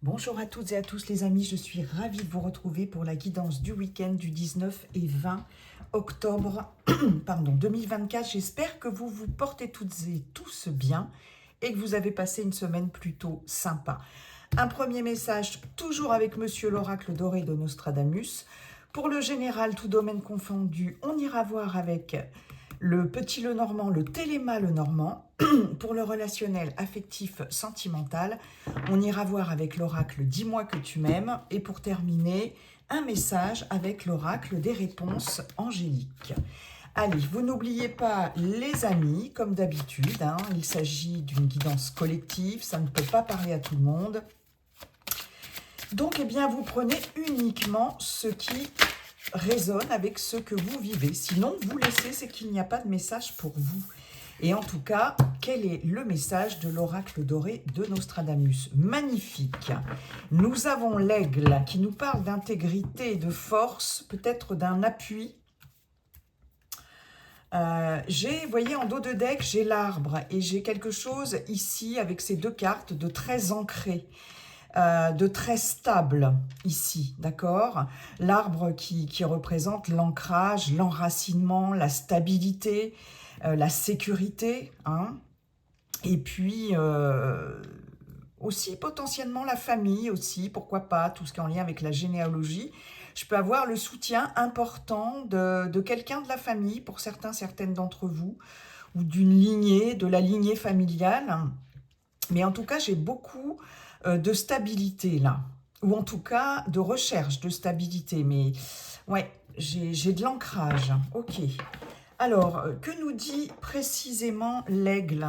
Bonjour à toutes et à tous les amis, je suis ravie de vous retrouver pour la guidance du week-end du 19 et 20 octobre 2024. J'espère que vous vous portez toutes et tous bien et que vous avez passé une semaine plutôt sympa. Un premier message, toujours avec Monsieur l'Oracle Doré de Nostradamus. Pour le général, tout domaine confondu, on ira voir avec le petit Lenormand, le Téléma Lenormand. Pour le relationnel, affectif, sentimental, on ira voir avec l'oracle « Dis-moi que tu m'aimes » et pour terminer, un message avec l'oracle des réponses angéliques. Allez, vous n'oubliez pas les amis, comme d'habitude, il s'agit d'une guidance collective, ça ne peut pas parler à tout le monde. Donc, eh bien, vous prenez uniquement ce qui résonne avec ce que vous vivez. Sinon, vous laissez, c'est qu'il n'y a pas de message pour vous. Et en tout cas, quel est le message de l'oracle doré de Nostradamus? Magnifique. Nous avons l'aigle qui nous parle d'intégrité et de force, peut-être d'un appui. Vous voyez, en dos de deck, j'ai l'arbre et j'ai quelque chose ici avec ces deux cartes de très ancré. De très stable ici, d'accord? L'arbre qui représente l'ancrage, l'enracinement, la stabilité, la sécurité, et puis aussi potentiellement la famille aussi, pourquoi pas, tout ce qui est en lien avec la généalogie. Je peux avoir le soutien important de quelqu'un de la famille, pour certaines d'entre vous, ou d'une lignée, de la lignée familiale. Mais en tout cas, j'ai beaucoup de stabilité là, ou en tout cas de recherche de stabilité. Mais ouais, j'ai de l'ancrage. Ok. Alors, que nous dit précisément l'aigle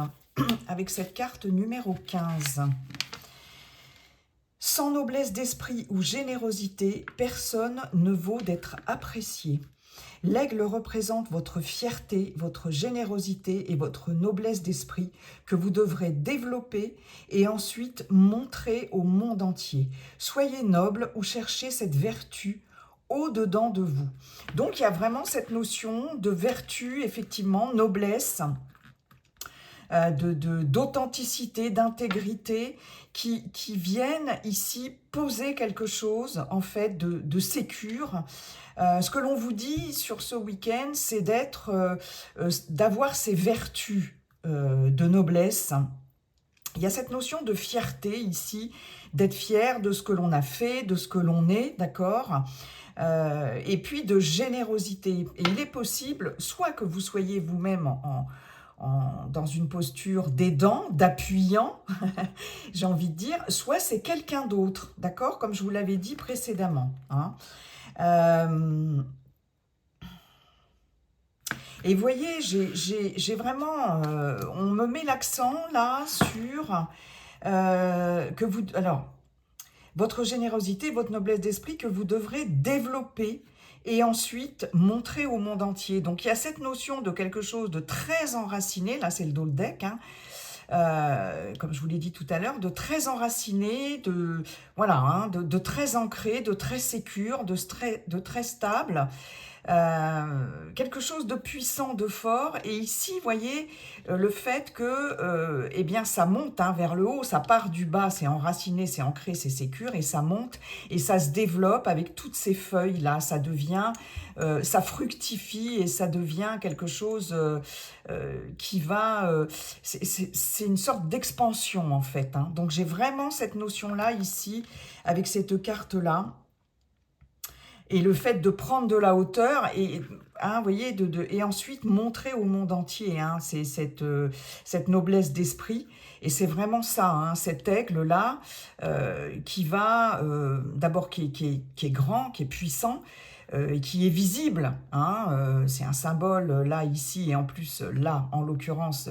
avec cette carte numéro 15? Sans noblesse d'esprit ou générosité, personne ne vaut d'être apprécié. L'aigle représente votre fierté, votre générosité et votre noblesse d'esprit que vous devrez développer et ensuite montrer au monde entier. Soyez noble ou cherchez cette vertu au-dedans de vous. Donc, il y a vraiment cette notion de vertu, effectivement, noblesse, d'authenticité, d'intégrité, qui viennent ici poser quelque chose, en fait, de sécure. Ce que l'on vous dit sur ce week-end, c'est d'avoir ces vertus de noblesse. Il y a cette notion de fierté ici, d'être fier de ce que l'on a fait, de ce que l'on est, d'accord ? Et puis de générosité. Et il est possible, soit que vous soyez vous-même dans une posture d'aidant, d'appuyant, j'ai envie de dire, soit c'est quelqu'un d'autre, d'accord, comme je vous l'avais dit précédemment. Et vous voyez, j'ai vraiment, on me met l'accent là sur votre générosité, votre noblesse d'esprit que vous devrez développer et ensuite montrer au monde entier. Donc il y a cette notion de quelque chose de très enraciné, là c'est le dos de deck, comme je vous l'ai dit tout à l'heure, de très enraciné, de très ancré, de très sécure, de très stable. Quelque chose de puissant, de fort. Et ici, vous voyez, le fait que eh bien, ça monte vers le haut, ça part du bas, c'est enraciné, c'est ancré, c'est sécure, et ça monte, et ça se développe avec toutes ces feuilles-là, ça devient, ça fructifie, et ça devient quelque chose qui va... c'est une sorte d'expansion, en fait. Donc, j'ai vraiment cette notion-là, ici, avec cette carte-là. Et le fait de prendre de la hauteur et, vous voyez, et ensuite montrer au monde entier, c'est cette noblesse d'esprit. Et c'est vraiment ça, cet aigle-là, qui va, d'abord, qui est grand, qui est puissant, et qui est visible. C'est un symbole, là, ici, et en plus, là, en l'occurrence,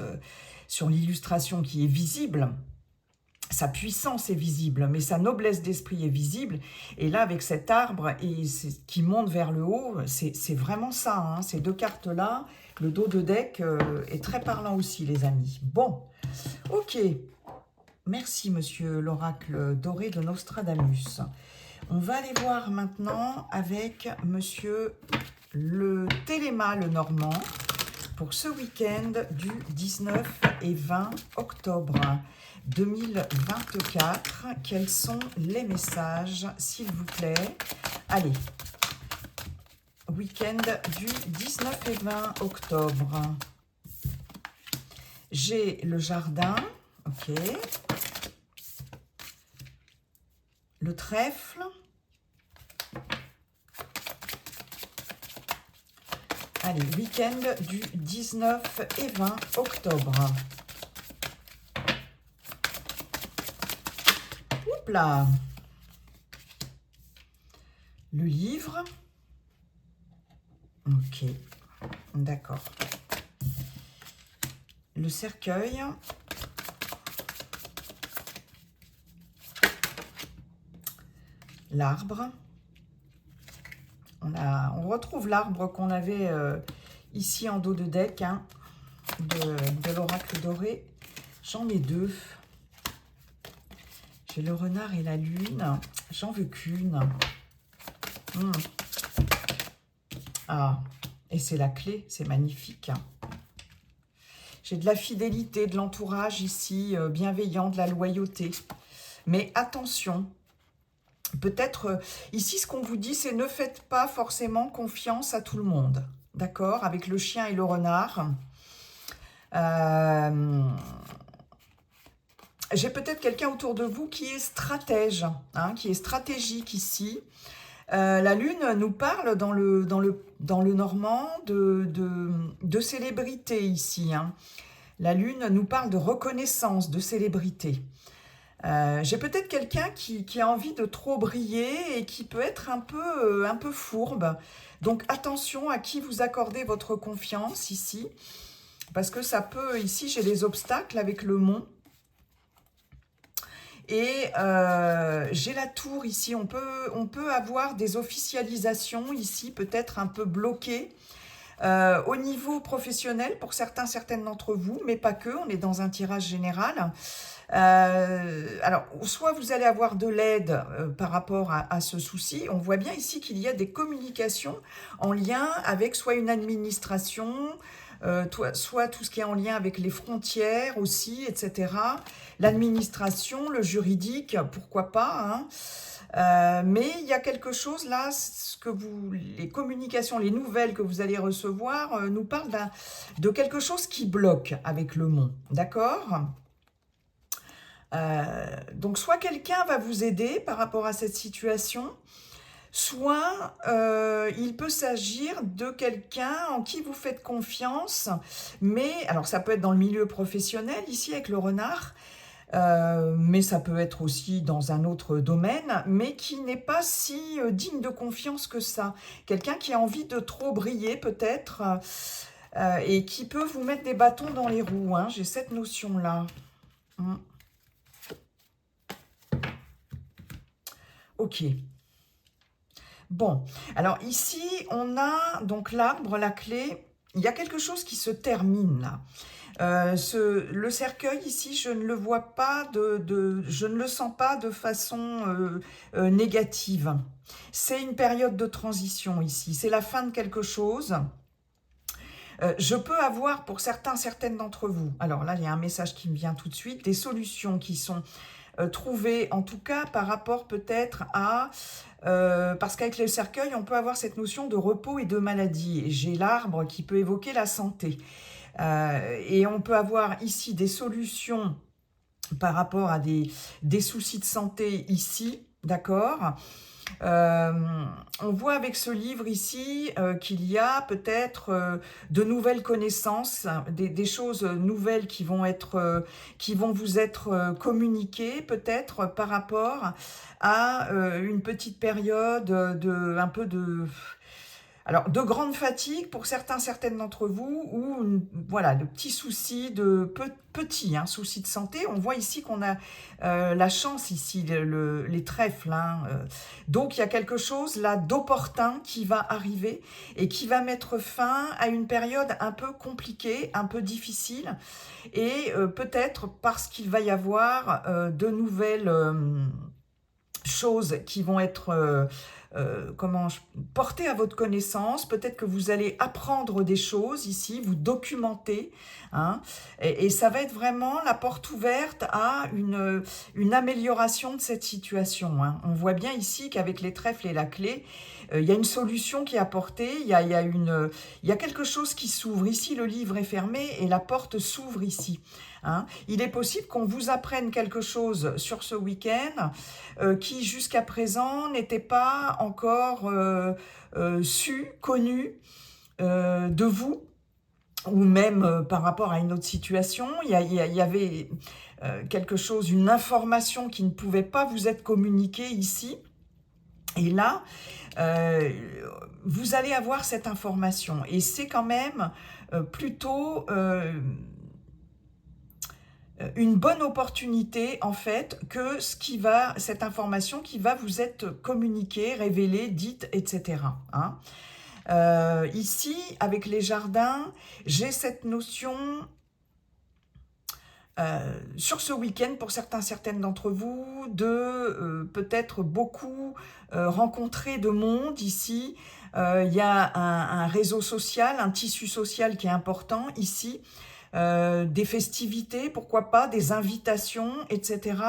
sur l'illustration, qui est visible. Sa puissance est visible, mais sa noblesse d'esprit est visible. Et là, avec cet arbre qui monte vers le haut, c'est vraiment ça. Ces deux cartes-là, le dos de deck est très parlant aussi, les amis. Bon, ok. Merci, monsieur l'oracle doré de Nostradamus. On va aller voir maintenant avec monsieur le Téléma Lenormand pour ce week-end du 19 et 20 octobre 2024. Quels sont les messages, s'il vous plaît? Allez, week-end du 19 et 20 octobre. J'ai le jardin, ok. Le trèfle. Allez, week-end du 19 et 20 octobre. Oups là. Le livre. Ok, d'accord. Le cercueil. L'arbre. On retrouve l'arbre qu'on avait ici en dos de deck, hein, de l'oracle doré. J'en ai deux. J'ai le renard et la lune. J'en veux qu'une. Ah, et c'est la clé, c'est magnifique. J'ai de la fidélité, de l'entourage ici, bienveillant, de la loyauté. Mais attention, peut-être, ici, ce qu'on vous dit, c'est ne faites pas forcément confiance à tout le monde. D'accord? Avec le chien et le renard. J'ai peut-être quelqu'un autour de vous qui est stratège, hein, qui est stratégique ici. La lune nous parle dans le normand de célébrité ici. Hein. La lune nous parle de reconnaissance, de célébrité. J'ai peut-être quelqu'un qui a envie de trop briller et qui peut être un peu fourbe. Donc attention à qui vous accordez votre confiance ici. Parce que ça peut, ici j'ai des obstacles avec le mont. Et j'ai la tour ici, on peut avoir des officialisations ici, peut-être un peu bloquées au niveau professionnel pour certaines d'entre vous, mais pas que, on est dans un tirage général. Alors, soit vous allez avoir de l'aide par rapport à ce souci, on voit bien ici qu'il y a des communications en lien avec soit une administration, soit tout ce qui est en lien avec les frontières aussi, etc. L'administration, le juridique, pourquoi pas, hein. Mais il y a quelque chose là, les communications, les nouvelles que vous allez recevoir nous parlent de quelque chose qui bloque avec le mont, d'accord ? Donc soit quelqu'un va vous aider par rapport à cette situation, soit il peut s'agir de quelqu'un en qui vous faites confiance, mais alors ça peut être dans le milieu professionnel ici avec le renard, mais ça peut être aussi dans un autre domaine, mais qui n'est pas si digne de confiance que ça. Quelqu'un qui a envie de trop briller peut-être, et qui peut vous mettre des bâtons dans les roues, hein. J'ai cette notion-là. Ok. Bon, alors ici, on a donc l'arbre, la clé. Il y a quelque chose qui se termine là. Le cercueil ici, je ne le vois pas, je ne le sens pas de façon négative. C'est une période de transition ici. C'est la fin de quelque chose. Je peux avoir pour certaines d'entre vous, alors là, il y a un message qui me vient tout de suite, des solutions qui sont trouvées, en tout cas par rapport peut-être à... parce qu'avec le cercueil, on peut avoir cette notion de repos et de maladie. Et j'ai l'arbre qui peut évoquer la santé. Et on peut avoir ici des solutions par rapport à des soucis de santé ici, d'accord ? On voit avec ce livre ici qu'il y a peut-être de nouvelles connaissances, des choses nouvelles qui vont vous être communiquées peut-être par rapport à une petite période alors, de grande fatigue pour certaines d'entre vous, ou voilà, de petits soucis, petits soucis de santé. On voit ici qu'on a la chance ici, les trèfles. Hein. Donc, il y a quelque chose là d'opportun qui va arriver et qui va mettre fin à une période un peu compliquée, un peu difficile. Et peut-être parce qu'il va y avoir de nouvelles... choses qui vont être porter à votre connaissance. Peut-être que vous allez apprendre des choses ici, vous documenter, hein, et ça va être vraiment la porte ouverte à une amélioration de cette situation, hein. On voit bien ici qu'avec les trèfles et la clé, il y a une solution qui est apportée, il y a quelque chose qui s'ouvre. Ici, le livre est fermé et la porte s'ouvre ici, hein. Il est possible qu'on vous apprenne quelque chose sur ce week-end qui, jusqu'à présent, n'était pas encore connu de vous, ou même par rapport à une autre situation. Il y avait quelque chose, une information qui ne pouvait pas vous être communiquée ici. Et là, vous allez avoir cette information. Et c'est quand même plutôt une bonne opportunité, en fait, que cette information qui va vous être communiquée, révélée, dite, etc., hein. Ici, avec les jardins, j'ai cette notion sur ce week-end, pour certaines d'entre vous, de peut-être beaucoup rencontrer de monde ici. Il y a un réseau social, un tissu social qui est important ici, des festivités, pourquoi pas, des invitations, etc.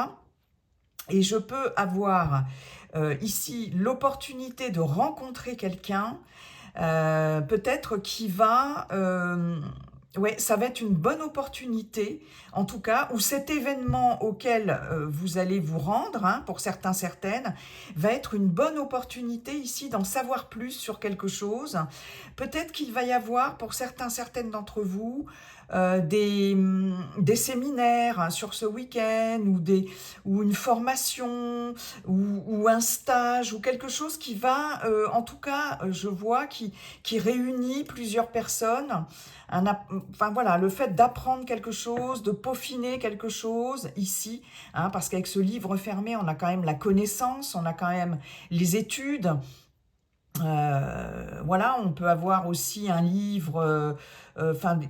Et je peux avoir ici l'opportunité de rencontrer quelqu'un, peut-être qui va... ouais, ça va être une bonne opportunité, en tout cas, où cet événement auquel vous allez vous rendre, hein, pour certains, certaines, va être une bonne opportunité ici d'en savoir plus sur quelque chose. Peut-être qu'il va y avoir, pour certains, certaines d'entre vous, des séminaires, hein, sur ce week-end, ou une formation, ou un stage, ou quelque chose qui va, en tout cas, je vois, qui réunit plusieurs personnes. Enfin voilà, le fait d'apprendre quelque chose, de peaufiner quelque chose ici, hein, parce qu'avec ce livre fermé, on a quand même la connaissance, on a quand même les études. Voilà, on peut avoir aussi un livre, enfin,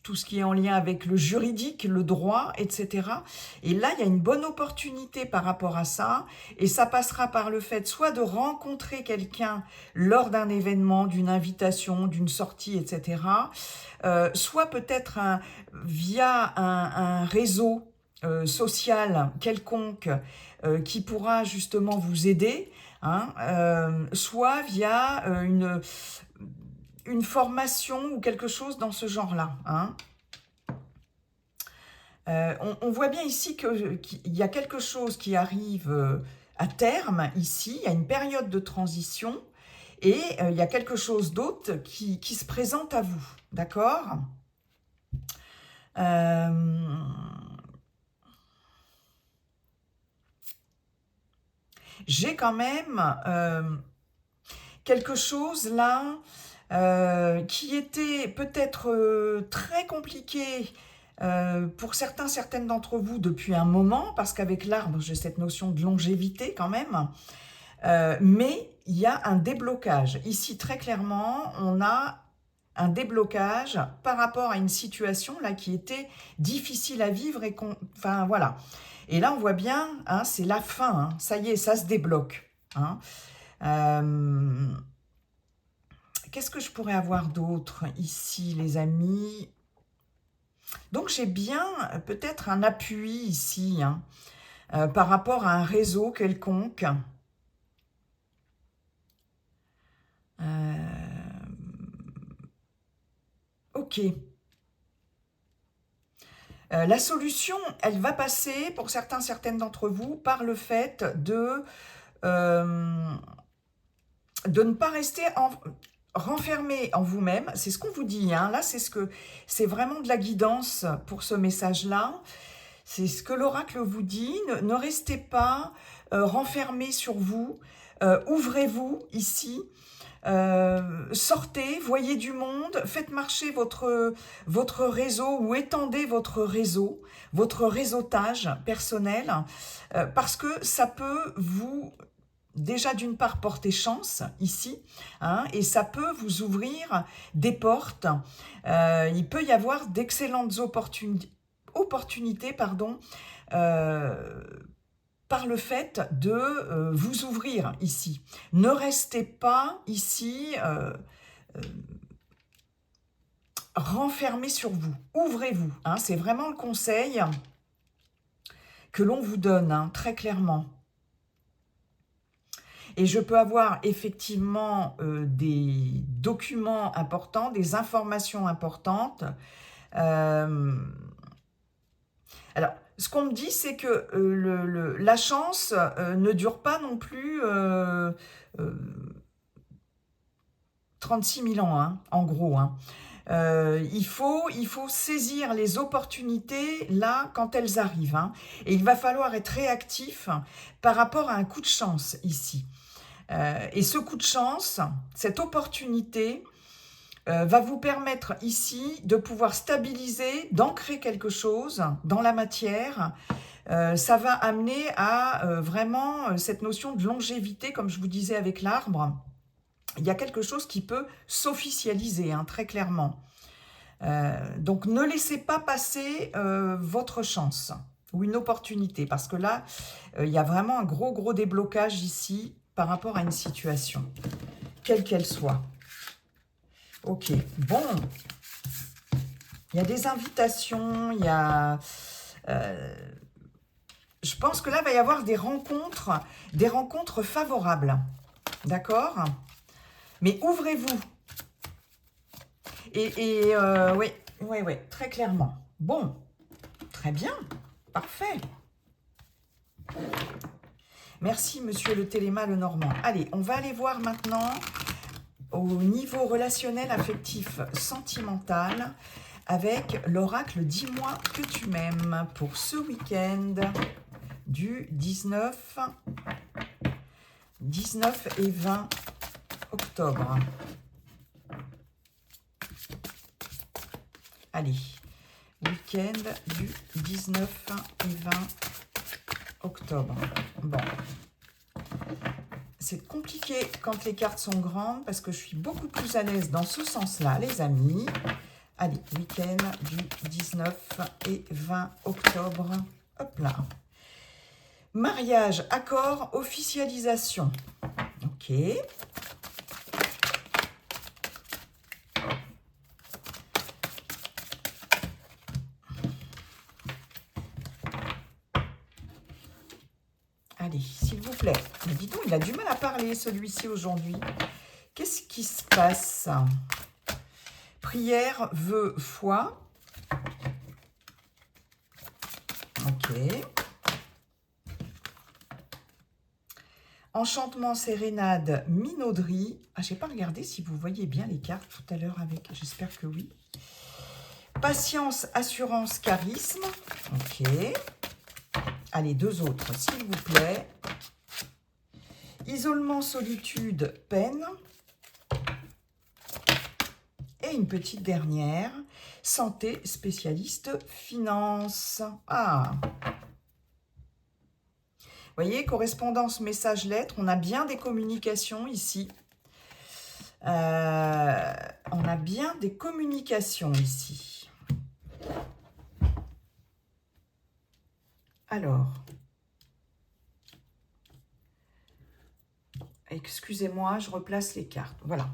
tout ce qui est en lien avec le juridique, le droit, etc. Et là, il y a une bonne opportunité par rapport à ça, et ça passera par le fait soit de rencontrer quelqu'un lors d'un événement, d'une invitation, d'une sortie, etc., soit peut-être via un réseau social quelconque qui pourra justement vous aider, hein, soit via une formation ou quelque chose dans ce genre-là, hein. On voit bien ici qu'il y a quelque chose qui arrive à terme, ici, il y a une période de transition, et il y a quelque chose d'autre qui se présente à vous, d'accord? J'ai quand même quelque chose là qui était peut-être très compliqué pour certaines d'entre vous depuis un moment, parce qu'avec l'arbre, j'ai cette notion de longévité quand même, mais il y a un déblocage. Ici, très clairement, on a un déblocage par rapport à une situation là qui était difficile à vivre, et enfin voilà. Et là, on voit bien, hein, c'est la fin, hein, ça y est, ça se débloque, hein. Qu'est-ce que je pourrais avoir d'autre ici, les amis? Donc, j'ai bien peut-être un appui ici, hein, par rapport à un réseau quelconque. Ok. La solution, elle va passer, pour certaines d'entre vous, par le fait de ne pas rester renfermé en vous-même. C'est ce qu'on vous dit, hein. Là, c'est vraiment de la guidance pour ce message-là. C'est ce que l'oracle vous dit. Ne restez pas renfermé sur vous. Ouvrez-vous ici. Sortez, voyez du monde, faites marcher votre réseau, ou étendez votre réseautage personnel, parce que ça peut vous... Déjà, d'une part, porter chance ici, hein, et ça peut vous ouvrir des portes. Il peut y avoir d'excellentes opportunités, pardon, par le fait de vous ouvrir ici. Ne restez pas ici renfermé sur vous. Ouvrez-vous. Hein, c'est vraiment le conseil que l'on vous donne, hein, très clairement. Et je peux avoir effectivement des documents importants, des informations importantes. Alors, ce qu'on me dit, c'est que la chance ne dure pas non plus 36 000 ans, hein, en gros. Hein. Il faut saisir les opportunités là quand elles arrivent. Hein. Et il va falloir être réactif par rapport à un coup de chance ici. Et ce coup de chance, cette opportunité, va vous permettre ici de pouvoir stabiliser, d'ancrer quelque chose dans la matière. Ça va amener à vraiment cette notion de longévité, comme je vous disais avec l'arbre. Il y a quelque chose qui peut s'officialiser, hein, très clairement. Donc ne laissez pas passer votre chance ou une opportunité, parce que là, il y a vraiment un gros déblocage ici par rapport à une situation, quelle qu'elle soit. Ok, bon, il y a des invitations, il y a... je pense que là, il va y avoir des rencontres favorables, d'accord? Mais ouvrez-vous. Oui, très clairement. Bon, très bien, parfait. Merci, monsieur le Téléma Lenormand. Allez, on va aller voir maintenant au niveau relationnel, affectif, sentimental, avec l'oracle « Dis-moi que tu m'aimes » pour ce week-end du 19 et 20 octobre. Allez, week-end du 19 et 20 octobre. Bon. C'est compliqué quand les cartes sont grandes parce que je suis beaucoup plus à l'aise dans ce sens-là, les amis. Allez, week-end du 19 et 20 octobre. Hop là. Mariage, accord, officialisation. Ok. Allez, s'il vous plaît. Mais dis donc, il a du mal à parler, celui-ci, aujourd'hui. Qu'est-ce qui se passe? Prière, vœu, foi. Ok. Enchantement, sérénade, minauderie. Ah, je n'ai pas regardé si vous voyez bien les cartes tout à l'heure avec. J'espère que oui. Patience, assurance, charisme. Ok. Allez, deux autres, s'il vous plaît. Isolement, solitude, peine. Et une petite dernière. Santé, spécialiste, finance. Ah! Vous voyez, correspondance, message, lettre. On a bien des communications ici. On a bien des communications ici. Alors, excusez-moi, je replace les cartes. Voilà.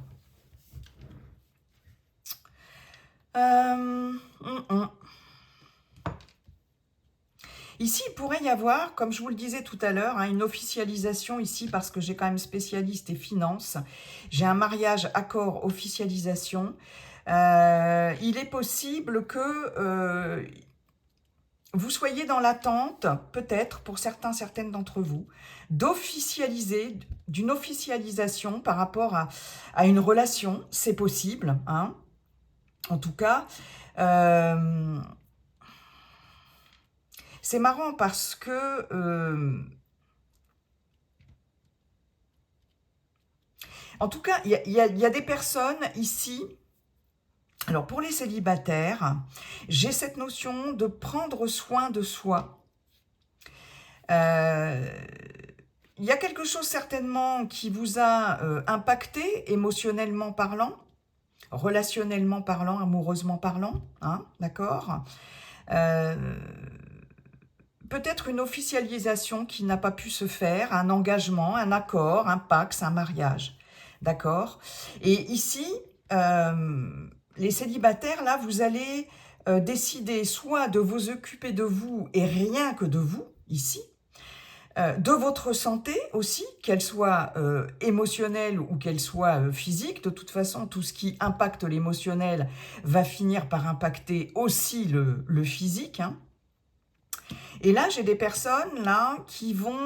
Ici, il pourrait y avoir, comme je vous le disais tout à l'heure, hein, une officialisation ici, parce que j'ai quand même spécialiste et finance. J'ai un mariage, accord, officialisation. Il est possible que vous soyez dans l'attente, peut-être, pour certaines d'entre vous, d'officialiser, d'une officialisation par rapport à une relation. C'est possible, hein. En tout cas, c'est marrant parce que... en tout cas, il y a des personnes ici... Alors, pour les célibataires, j'ai cette notion de prendre soin de soi. Il y a quelque chose certainement qui vous a impacté émotionnellement parlant, relationnellement parlant, amoureusement parlant, hein, d'accord? peut-être une officialisation qui n'a pas pu se faire, un engagement, un accord, un pax, un mariage. D'accord? Et ici, les célibataires, là, vous allez décider soit de vous occuper de vous et rien que de vous, ici, de votre santé aussi, qu'elle soit émotionnelle ou qu'elle soit physique. De toute façon, tout ce qui impacte l'émotionnel va finir par impacter aussi le physique, hein. Et là, j'ai des personnes là qui vont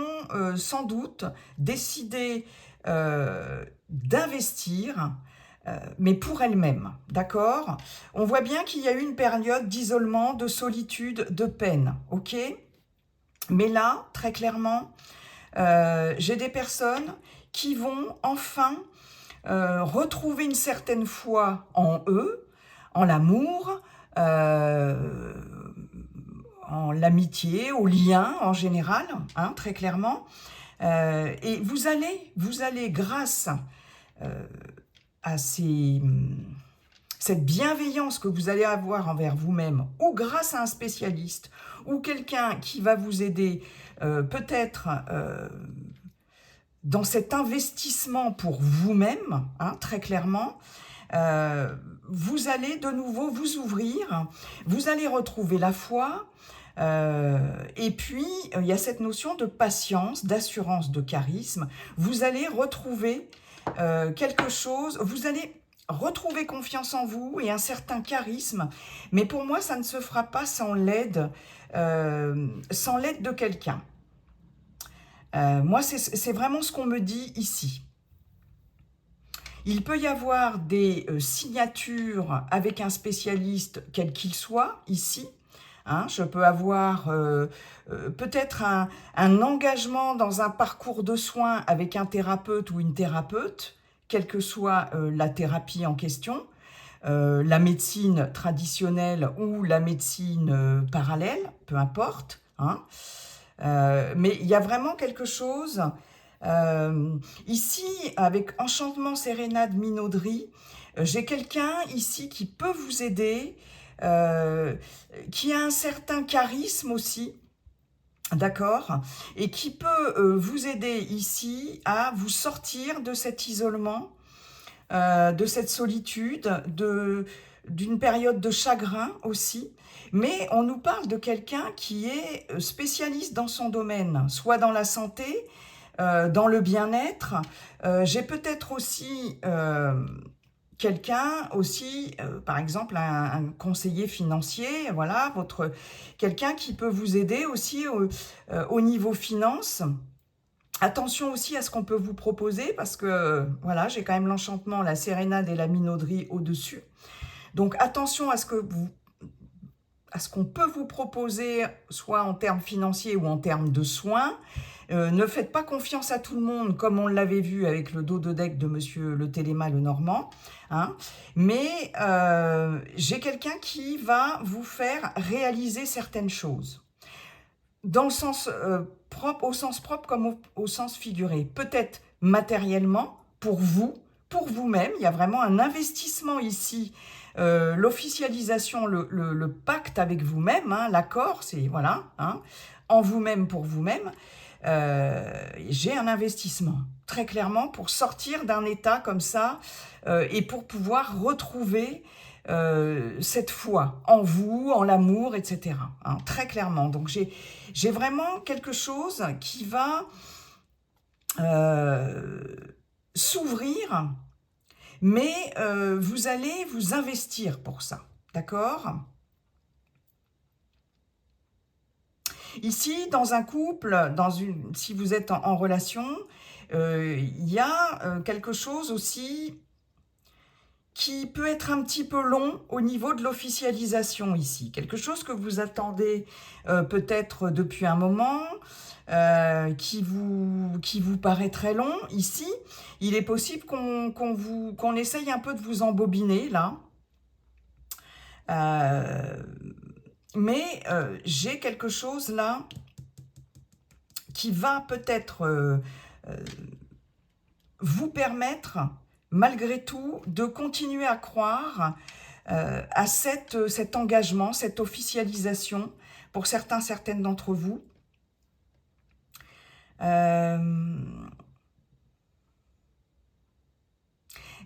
sans doute décider d'investir, mais pour elles-mêmes, d'accord? On voit bien qu'il y a eu une période d'isolement, de solitude, de peine, ok? Mais là, très clairement, j'ai des personnes qui vont enfin retrouver une certaine foi en eux, en l'amour, en l'amitié, au lien en général, hein, très clairement. Et vous allez grâce à cette bienveillance que vous allez avoir envers vous-même, ou grâce à un spécialiste, ou quelqu'un qui va vous aider peut-être dans cet investissement pour vous-même, hein, très clairement, vous allez de nouveau vous ouvrir, vous allez retrouver la foi, et puis il y a cette notion de patience, d'assurance, de charisme. Vous allez retrouver quelque chose, vous allez retrouver confiance en vous et un certain charisme, mais pour moi ça ne se fera pas sans l'aide de quelqu'un. Moi c'est vraiment ce qu'on me dit ici. Il peut y avoir des signatures avec un spécialiste, quel qu'il soit, ici. Hein, je peux avoir peut-être un engagement dans un parcours de soins avec un thérapeute ou une thérapeute, quelle que soit la thérapie en question, la médecine traditionnelle ou la médecine parallèle, peu importe. Hein. Mais il y a vraiment quelque chose... ici, avec Enchantement Sérénade Minauderie, j'ai quelqu'un ici qui peut vous aider, qui a un certain charisme aussi, d'accord, et qui peut vous aider ici à vous sortir de cet isolement, de cette solitude, d'une période de chagrin aussi. Mais on nous parle de quelqu'un qui est spécialiste dans son domaine, soit dans la santé, dans le bien-être. J'ai peut-être aussi quelqu'un aussi, par exemple un conseiller financier, voilà, quelqu'un qui peut vous aider aussi au niveau finance. Attention aussi à ce qu'on peut vous proposer parce que voilà, j'ai quand même l'enchantement, la sérénade et la minauderie au-dessus. Donc attention à ce qu'on peut vous proposer, soit en termes financiers ou en termes de soins. Ne faites pas confiance à tout le monde, comme on l'avait vu avec le dos de deck de Monsieur le Téléma le Normand. Hein. Mais j'ai quelqu'un qui va vous faire réaliser certaines choses. Dans le sens propre, au sens propre comme au sens figuré. Peut-être matériellement, pour vous-même. Il y a vraiment un investissement ici. L'officialisation, le pacte avec vous-même, hein, l'accord, c'est voilà, hein, en vous-même, pour vous-même. J'ai un investissement, très clairement, pour sortir d'un état comme ça et pour pouvoir retrouver cette foi en vous, en l'amour, etc. Hein, très clairement. Donc, j'ai vraiment quelque chose qui va s'ouvrir, mais vous allez vous investir pour ça. D'accord ? Ici, dans un couple, si vous êtes en relation, il y a quelque chose aussi qui peut être un petit peu long au niveau de l'officialisation ici. Quelque chose que vous attendez peut-être depuis un moment, qui vous paraît très long ici. Il est possible qu'on essaye un peu de vous embobiner là. Mais j'ai quelque chose là qui va peut-être vous permettre, malgré tout, de continuer à croire à cet engagement, cette officialisation, pour certaines d'entre vous. Euh,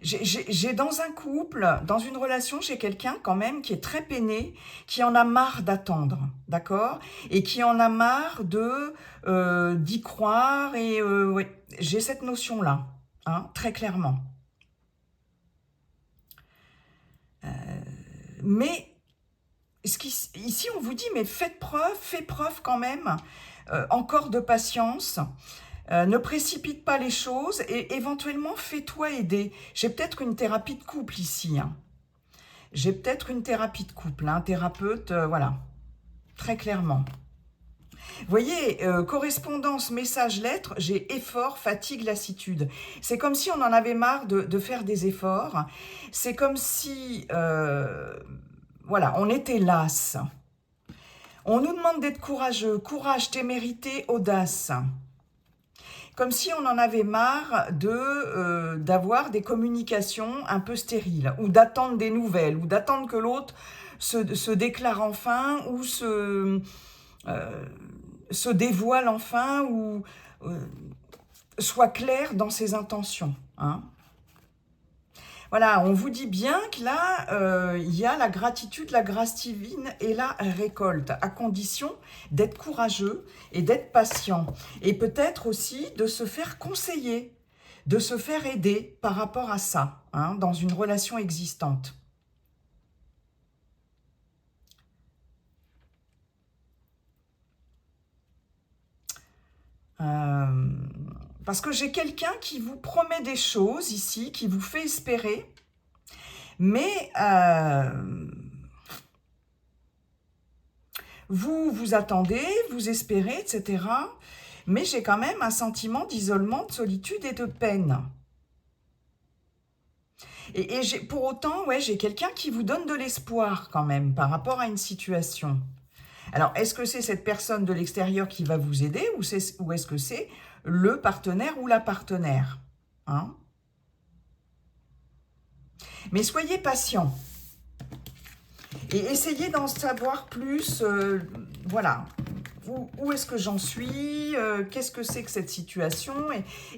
j'ai dans un couple, dans une relation, j'ai quelqu'un quand même qui est très peiné, qui en a marre d'attendre, d'accord? Et qui en a marre de d'y croire. Et ouais, j'ai cette notion-là, hein, très clairement. Mais ici, on vous dit, mais faites preuve, fais preuve quand même, encore de patience. Ne précipite pas les choses et éventuellement fais-toi aider. J'ai peut-être une thérapie de couple ici, hein. J'ai peut-être une thérapie de couple, un thérapeute, voilà, très clairement. Vous voyez, correspondance, message, lettre, j'ai effort, fatigue, lassitude. C'est comme si on en avait marre de faire des efforts. C'est comme si, voilà, on était las. On nous demande d'être courageux, courage, témérité, audace. Comme si on en avait marre d'avoir des communications un peu stériles, ou d'attendre des nouvelles, ou d'attendre que l'autre se déclare enfin, ou se dévoile enfin, ou soit clair dans ses intentions, hein. Voilà, on vous dit bien que là, il y a la gratitude, la grâce divine et la récolte, à condition d'être courageux et d'être patient. Et peut-être aussi de se faire conseiller, de se faire aider par rapport à ça, hein, dans une relation existante. Parce que j'ai quelqu'un qui vous promet des choses ici, qui vous fait espérer, mais vous attendez, vous espérez, etc. Mais j'ai quand même un sentiment d'isolement, de solitude et de peine. Et pour autant, ouais, j'ai quelqu'un qui vous donne de l'espoir quand même par rapport à une situation. Alors, est-ce que c'est cette personne de l'extérieur qui va vous aider ou est-ce que c'est le partenaire ou la partenaire, hein? Mais soyez patient et essayez d'en savoir plus. Voilà, où est-ce que j'en suis, qu'est-ce que c'est que cette situation,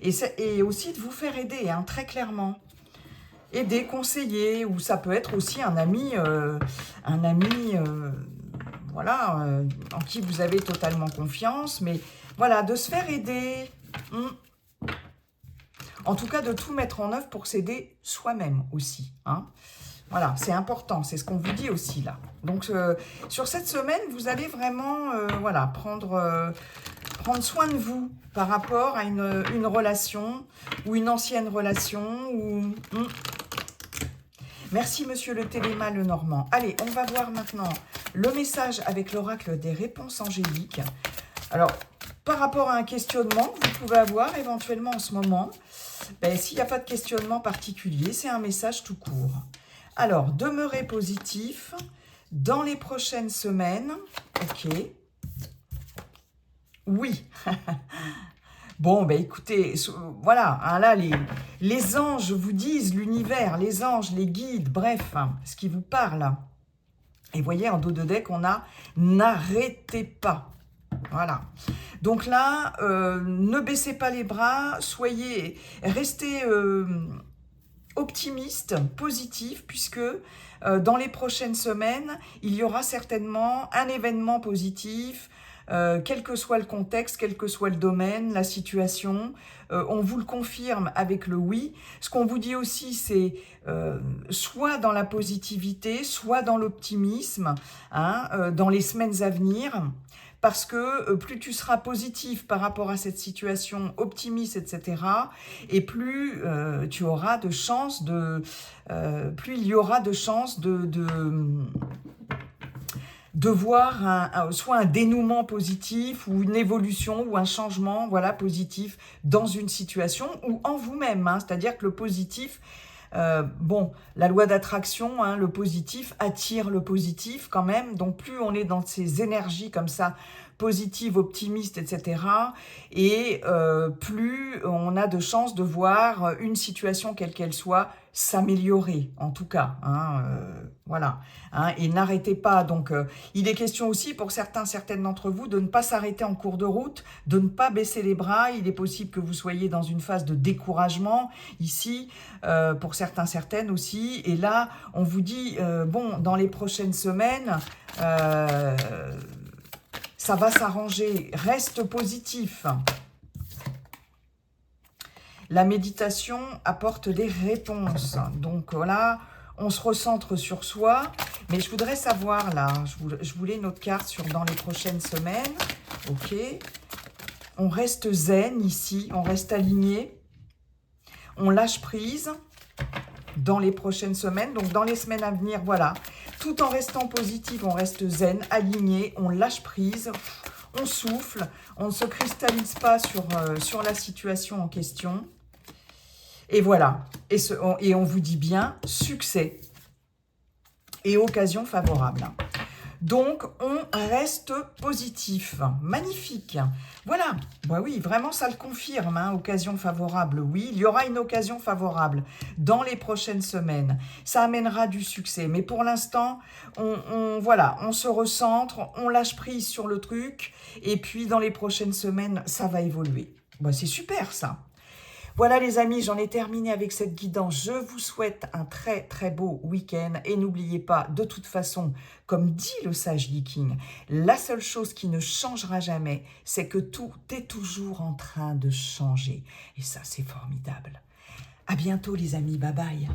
et aussi de vous faire aider, hein, très clairement. Aider, conseiller, ou ça peut être aussi un ami, voilà, en qui vous avez totalement confiance, mais voilà, de se faire aider. En tout cas, de tout mettre en œuvre pour s'aider soi-même aussi, hein. Voilà, c'est important, c'est ce qu'on vous dit aussi là. Donc, sur cette semaine, vous allez vraiment voilà, prendre soin de vous par rapport à une relation ou une ancienne relation. Merci, monsieur le Téléma Lenormand. Allez, on va voir maintenant le message avec l'oracle des réponses angéliques. Alors, par rapport à un questionnement que vous pouvez avoir éventuellement en ce moment, ben, s'il n'y a pas de questionnement particulier, c'est un message tout court. Alors, demeurez positif dans les prochaines semaines. Ok. Oui. Bon, ben écoutez, voilà, hein, là, les anges vous disent, l'univers, les anges, les guides, bref, hein, ce qui vous parle. Et vous voyez, en dos de deck, on a « n'arrêtez pas ». Voilà. Donc là, ne baissez pas les bras, restez optimiste, positif, puisque dans les prochaines semaines, il y aura certainement un événement positif, quel que soit le contexte, quel que soit le domaine, la situation. On vous le confirme avec le oui. Ce qu'on vous dit aussi, c'est soit dans la positivité, soit dans l'optimisme, hein, dans les semaines à venir. Parce que plus tu seras positif par rapport à cette situation, optimiste, etc., et plus tu auras de chances plus il y aura de chances de voir soit un dénouement positif ou une évolution ou un changement, voilà, positif dans une situation ou en vous-même, hein, c'est-à-dire que le positif, bon, la loi d'attraction, hein, le positif attire le positif quand même, donc plus on est dans ces énergies comme ça positive, optimiste, etc. Et plus on a de chances de voir une situation, quelle qu'elle soit, s'améliorer, en tout cas. Hein, voilà. Hein, et n'arrêtez pas. Donc, il est question aussi pour certains, certaines d'entre vous de ne pas s'arrêter en cours de route, de ne pas baisser les bras. Il est possible que vous soyez dans une phase de découragement ici, pour certains, certaines aussi. Et là, on vous dit, bon, dans les prochaines semaines, ça va s'arranger. Reste positif. La méditation apporte des réponses. Donc voilà, on se recentre sur soi. Mais je voudrais savoir là, je voulais une autre carte sur dans les prochaines semaines. Ok. On reste zen ici, on reste aligné. On lâche prise dans les prochaines semaines. Donc dans les semaines à venir, voilà. Tout en restant positif, on reste zen, aligné, on lâche prise. On souffle, on ne se cristallise pas sur la situation en question. Et voilà, et on vous dit bien succès et occasion favorable. Donc, on reste positif. Magnifique. Voilà, bah oui, vraiment ça le confirme, hein, occasion favorable. Oui, il y aura une occasion favorable dans les prochaines semaines. Ça amènera du succès. Mais pour l'instant, voilà, on se recentre, on lâche prise sur le truc. Et puis, dans les prochaines semaines, ça va évoluer. Bah, c'est super ça. Voilà les amis, j'en ai terminé avec cette guidance. Je vous souhaite un très très beau week-end. Et n'oubliez pas, de toute façon, comme dit le sage Yi-King, la seule chose qui ne changera jamais, c'est que tout est toujours en train de changer. Et ça, c'est formidable. À bientôt les amis, bye bye.